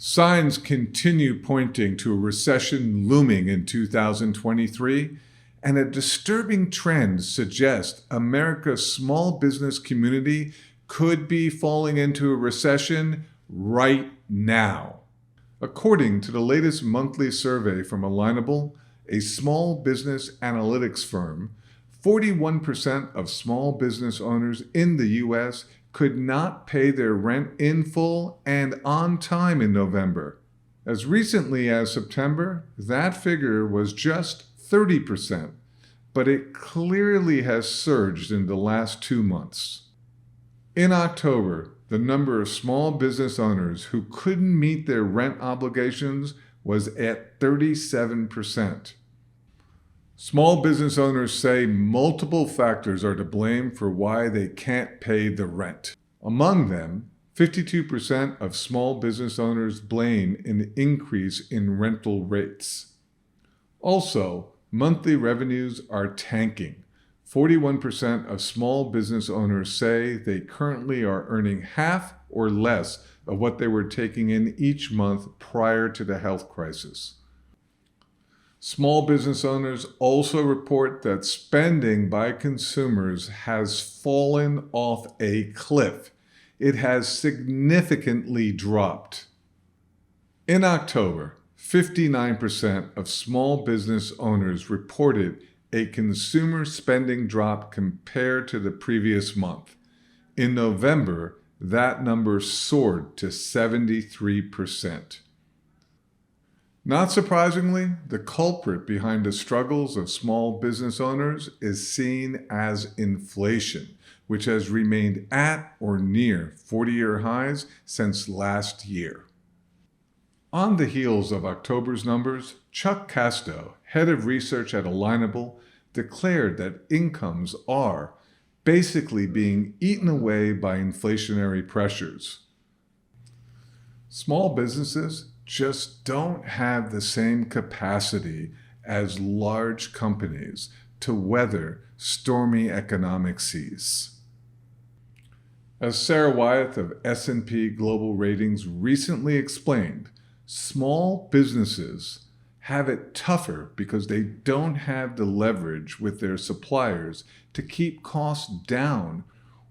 Signs continue pointing to a recession looming in 2023, and a disturbing trend suggests America's small business community could be falling into a recession right now. According to the latest monthly survey from Alignable, a small business analytics firm, 41% of small business owners in the U.S. could not pay their rent in full and on time in November. As recently as September, that figure was just 30%, but it clearly has surged in the last 2 months. In October, the number of small business owners who couldn't meet their rent obligations was at 37%. Small business owners say multiple factors are to blame for why they can't pay the rent. Among them, 52% of small business owners blame an increase in rental rates. Also, monthly revenues are tanking. 41% of small business owners say they currently are earning half or less of what they were taking in each month prior to the health crisis. Small business owners also report that spending by consumers has fallen off a cliff. It has significantly dropped. In October, 59% of small business owners reported a consumer spending drop compared to the previous month. In November, that number soared to 73%. Not surprisingly, the culprit behind the struggles of small business owners is seen as inflation, which has remained at or near 40-year highs since last year. On the heels of October's numbers, Chuck Casto, head of research at Alignable, declared that incomes are basically being eaten away by inflationary pressures. Small businesses just don't have the same capacity as large companies to weather stormy economic seas. As Sarah Wyeth of S&P Global Ratings recently explained, small businesses have it tougher because they don't have the leverage with their suppliers to keep costs down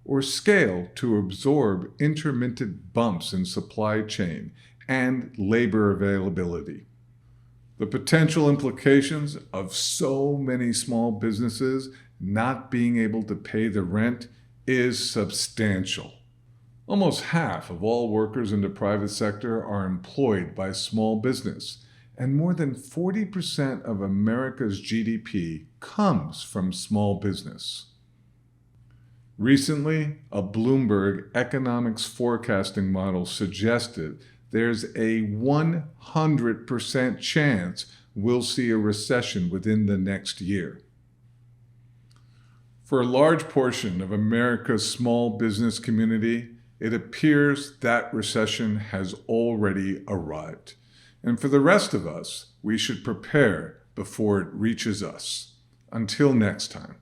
or scale to absorb intermittent bumps in supply chain and labor availability. The potential implications of so many small businesses not being able to pay the rent is substantial. Almost half of all workers in the private sector are employed by small business, and more than 40% of America's GDP comes from small business. Recently, a Bloomberg economics forecasting model suggested there's a 100% chance we'll see a recession within the next year. For a large portion of America's small business community, it appears that recession has already arrived. And for the rest of us, we should prepare before it reaches us. Until next time.